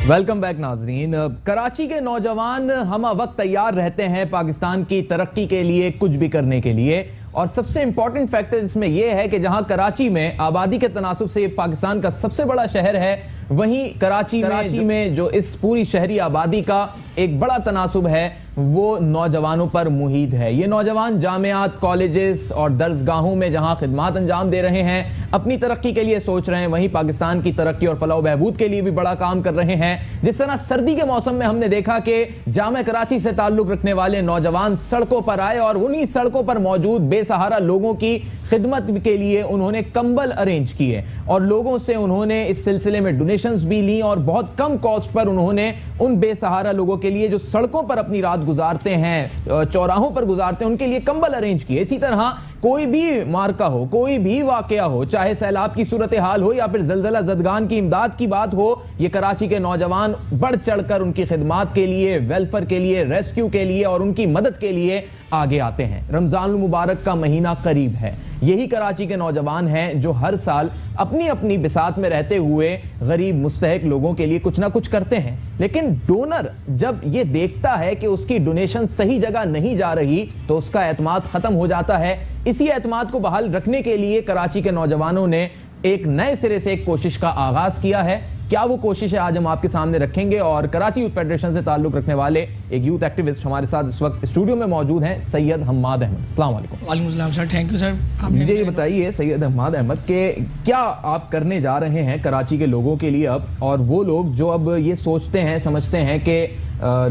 Welcome back नाजरीन। कराची के नौजवान हम वक्त तैयार रहते हैं पाकिस्तान की तरक्की के लिए, कुछ भी करने के लिए। और सबसे इंपॉर्टेंट फैक्टर इसमें यह है कि जहां कराची में आबादी के तनासुब से पाकिस्तान का सबसे बड़ा शहर है, वहीं कराची में जो इस पूरी शहरी आबादी का एक बड़ा तनासुब है वो नौजवानों पर मुहित है। ये नौजवान जामियात, कॉलेजेस और दर्सगाहों में जहां खिदमात अंजाम दे रहे हैं, अपनी तरक्की के लिए सोच रहे हैं, वहीं पाकिस्तान की तरक्की और फलाह बहबूद के लिए भी बड़ा काम कर रहे हैं। जिस तरह सर्दी के मौसम में हमने देखा कि जामिया कराची से ताल्लुक रखने वाले नौजवान सड़कों पर आए और उन्हीं सड़कों पर मौजूद बेसहारा लोगों की खिदमत के लिए उन्होंने कंबल अरेंज किए और लोगों से उन्होंने इस सिलसिले में डोनेशंस भी ली और बहुत कम कॉस्ट पर उन्होंने उन बेसहारा लोगों के लिए जो सड़कों पर अपनी रात गुजारते हैं, चौराहों पर गुजारते हैं, उनके लिए कंबल अरेंज किए। इसी तरह कोई भी मार्का हो, कोई भी वाकया हो, चाहे सैलाब की सूरत हाल हो या फिर जलजला ज़दगान की इमदाद की बात हो, ये कराची के नौजवान बढ़ चढ़कर उनकी खिदमात के लिए, वेलफेयर के लिए, रेस्क्यू के लिए और उनकी मदद के लिए आगे आते हैं। रमजान मुबारक का महीना करीब है। यही कराची के नौजवान हैं जो हर साल अपनी अपनी बिसात में रहते हुए गरीब मुस्तहक लोगों के लिए कुछ ना कुछ करते हैं। लेकिन डोनर जब ये देखता है कि उसकी डोनेशन सही जगह नहीं जा रही तो उसका एतमाद खत्म हो जाता है। इसी एतमाद को बहाल रखने के लिए कराची के नौजवानों ने एक नए सिरे से एक कोशिश का आगाज किया है। क्या वो कोशिश है आज हम आपके सामने रखेंगे। और कराची यूथ फेडरेशन से ताल्लुक रखने वाले एक यूथ एक्टिविस्ट हमारे साथ इस वक्त स्टूडियो में मौजूद हैं, सैयद हम्माद अहमद। अस्सलाम वालेकुम। वालेकुम सलाम सर, थैंक यू सर। मुझे ये बताइए सैयद हम्माद अहमद के क्या आप करने जा रहे हैं कराची के लोगों के लिए अब, और वो लोग जो अब ये सोचते हैं, समझते हैं कि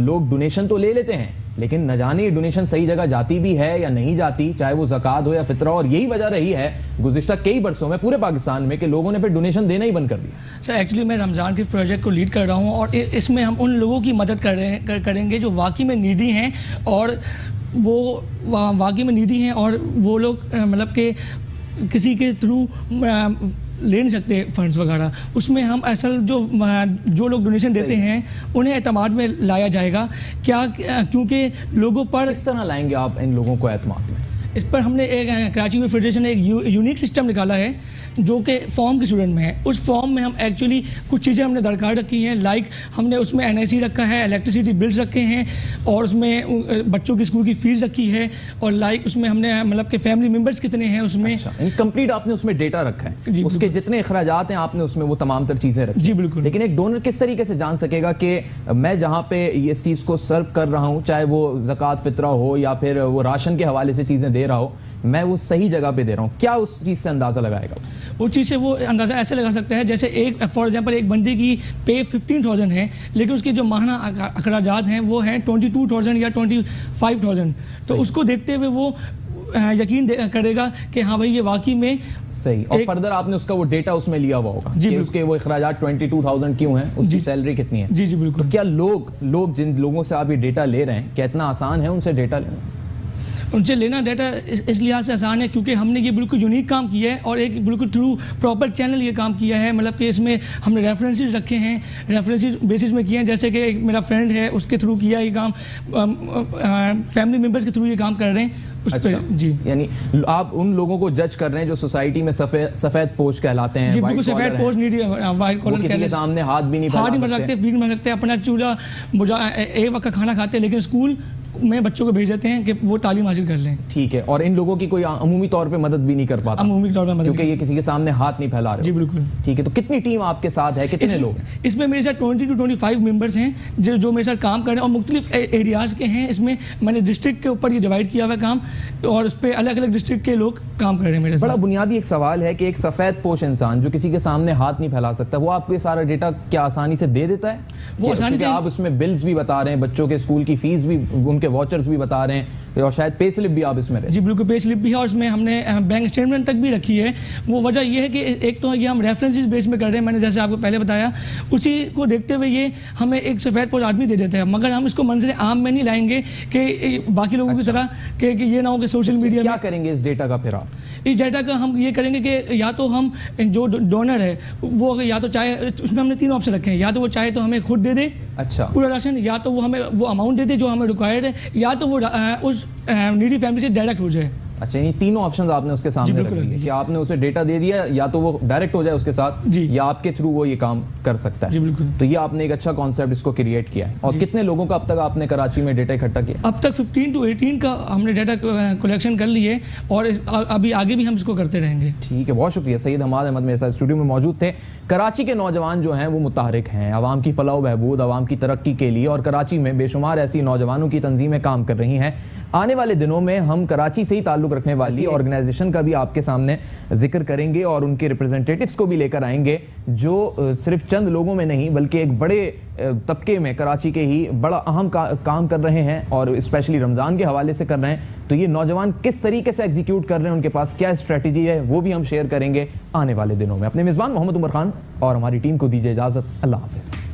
लोग डोनेशन तो ले लेते हैं लेकिन न जाने डोनेशन सही जगह जाती भी है या नहीं जाती, चाहे वो ज़कात हो या फितरा। और यही वजह रही है गुज़िश्ता कई बरसों में पूरे पाकिस्तान में कि लोगों ने फिर डोनेशन देना ही बंद कर दिया। सर एक्चुअली मैं रमज़ान के प्रोजेक्ट को लीड कर रहा हूँ और इसमें हम उन लोगों की मदद करेंगे जो वाकई में नीडी हैं और वो वाकई में नीडी हैं और वो लोग मतलब कि किसी के थ्रू ले नहीं सकते फंड्स वगैरह। उसमें हम असल जो लोग डोनेशन देते हैं उन्हें एतमाद में लाया जाएगा। क्या क्योंकि लोगों पर किस तरह लाएंगे आप इन लोगों को एतमाद में? इस पर हमने एक कराची यूथ फेडरेशन ने एक यूनिक सिस्टम निकाला है जो कि फॉर्म की सूरत में है। उस फॉर्म में हम एक्चुअली कुछ चीज़ें हमने दरकार रखी हैं, लाइक हमने उसमें NIC रखा है, इलेक्ट्रिसिटी बिल्स रखे हैं और उसमें बच्चों की स्कूल की फीस रखी है और लाइक उसमें हमने मतलब कि फैमिली मेम्बर्स कितने हैं उसमें। कंप्लीट आपने उसमें डेटा रखा है, उसके जितने अखराजात हैं आपने उसमें वो तमाम तर चीज़ें रखी। जी बिल्कुल। लेकिन एक डोनर किस तरीके से जान सकेगा कि मैं जहाँ पे इस चीज़ को सर्व कर रहा हूँ, चाहे वो ज़कात फितरा हो या फिर वो राशन के हवाले से चीज़ें दे रहा हो, मैं वो सही जगह पे दे रहा हूँ? क्या उस चीज़ से अंदाज़ा लगाएगा? वो चीज़ से वो अंदाज़ा ऐसे लगा सकता है जैसे एक फॉर एग्जांपल एक बंदे की पे 15,000 है लेकिन उसके जो माहाना अखराजात हैं वो हैं 22,000 या 25,000। तो उसको देखते हुए वो यकीन करेगा कि हाँ भाई ये वाकई में सही। और फर्दर आपने उसका वो डेटा उसमें लिया हुआ होगा कि उसके वो अखराजात 22,000 क्यों हैं, उसकी सैलरी कितनी है। जी जी बिल्कुल। तो क्या लोग जिन लोगों से आप ये डेटा ले रहे हैं, क्या इतना आसान है उनसे डेटा लेना? उनसे लेना डेटा इस लिहाज से आसान है क्योंकि हमने ये बिल्कुल यूनिक काम किया है और एक बिल्कुल थ्रू प्रॉपर चैनल ये काम किया है। मतलब कि इसमें हमने रेफरेंसेस रखे हैं, रेफरेंसेस बेसिस में किए हैं। जैसे कि एक मेरा फ्रेंड है उसके थ्रू किया ये काम, फैमिली मेम्बर्स के थ्रू ये काम कर रहे हैं उस अच्छा। जी यानी आप उन लोगों को जज कर रहे हैं जो सोसाइटी में सफेद पोश कहलाते हैं। जी बिल्कुल, सफेद पोश नहीं, वाइट कॉलर किसी के सामने हाथ भी नहीं फैला सकते, पीठ नहीं सकते, अपना चूल्हा बुझा एक वक्त का खाना खाते हैं लेकिन स्कूल में बच्चों को भेज देते हैं कि वो तालीम हासिल कर लें। ठीक है। और इन लोगों की कोई अमूमी तौर पे मदद भी नहीं कर पाता, अमूमी तौर पे मदद, क्योंकि ये किसी के सामने हाथ नहीं फैला रहे। जी बिल्कुल। ठीक है। तो कितनी टीम आपके साथ है, कितने लोग? इसमें मेरे साथ 20 to 25 मेंबर्स हैं जो मेरे साथ काम कर रहे हैं और मुख्तलिफ एरियाज़ के हैं। इसमें मैंने डिस्ट्रिक्ट के ऊपर ये डिवाइड किया हुआ काम और उस पर अलग अलग डिस्ट्रिक्ट के लोग काम कर रहे हैं मेरे साथ। बड़ा बुनियादी एक सवाल है कि एक सफ़ेद पोश इंसान जो किसी के सामने हाथ नहीं फैला सकता, वो आपको ये सारा डेटा क्या आसानी से दे देता है? वो आसानी से आप उसमें बिल्स भी बता रहे हैं, बच्चों के स्कूल की फीस भी, उनके वॉचर्स भी बता रहे हैं और शायद पे स्लिप भी आप इसमें? जी बिल्कुल, पे स्लिप भी है और उसमें हमने बैंक स्टेटमेंट तक भी रखी है। वो वजह ये है कि एक तो ये हम रेफरेंसेस बेस में कर रहे हैं, मैंने जैसे आपको पहले बताया, उसी को देखते हुए ये हमें एक सफ़ेद पोश आदमी दे देते हैं, मगर हम इसको मंजर आम में नहीं लाएंगे कि बाकी लोगों की तरह कि ये ना हो कि सोशल मीडिया। क्या करेंगे इस डेटा का फिर आप? इस डेटा का हम ये करेंगे कि या तो हम जो डोनर है वो या तो चाहे, उसमें हमने 3 ऑप्शन रखे हैं, या तो वो चाहे तो हमें खुद दे दे अच्छा पूरा राशन, या तो वो हमें वो अमाउंट दे दे जो हमें रिक्वायर्ड है, या तो वो उस नीडी फैमिली से डायरेक्ट हो जाए। अच्छा, ये तीनों ऑप्शंस आपने उसके सामने रख दिए कि आपने उसे डेटा दे दिया, या तो वो डायरेक्ट हो जाए उसके साथ या आपके थ्रू वो ये काम कर सकता है। जी बिल्कुल। तो ये आपने एक अच्छा कॉन्सेप्ट इसको क्रिएट किया है। और कितने लोगों का अब तक आपने कराची में डेटा इकट्ठा किया? अब तक 15 to 18 का हमने डेटा कलेक्शन कर लिए और अभी आगे भी हम इसको करते रहेंगे। ठीक है, बहुत शुक्रिया। सैयद हमाद अहमद मेरे साथ स्टूडियो में मौजूद थे। कराची के नौजवान जो हैं वो मुतहरिक हैं आवाम की फलाह बहबूद, आवाम की तरक्की के लिए, और कराची में बेशुमार ऐसी नौजवानों की तंजीमें काम कर रही हैं। आने वाले दिनों में हम कराची से ही ताल्लुक़ रखने वाली ऑर्गेनाइजेशन का भी आपके सामने जिक्र करेंगे और उनके रिप्रेजेंटेटिव्स को भी लेकर आएंगे, जो सिर्फ चंद लोगों में नहीं बल्कि एक बड़े तबके में कराची के ही बड़ा अहम काम कर रहे हैं और स्पेशली रमज़ान के हवाले से कर रहे हैं। तो ये नौजवान किस तरीके से एग्जीक्यूट कर रहे हैं, उनके पास क्या स्ट्रेटजी है, वो भी हम शेयर करेंगे आने वाले दिनों में। अपने मेज़बान मोहम्मद उमर खान और हमारी टीम को दीजिए इजाज़त। अल्लाह हाफ़िज़।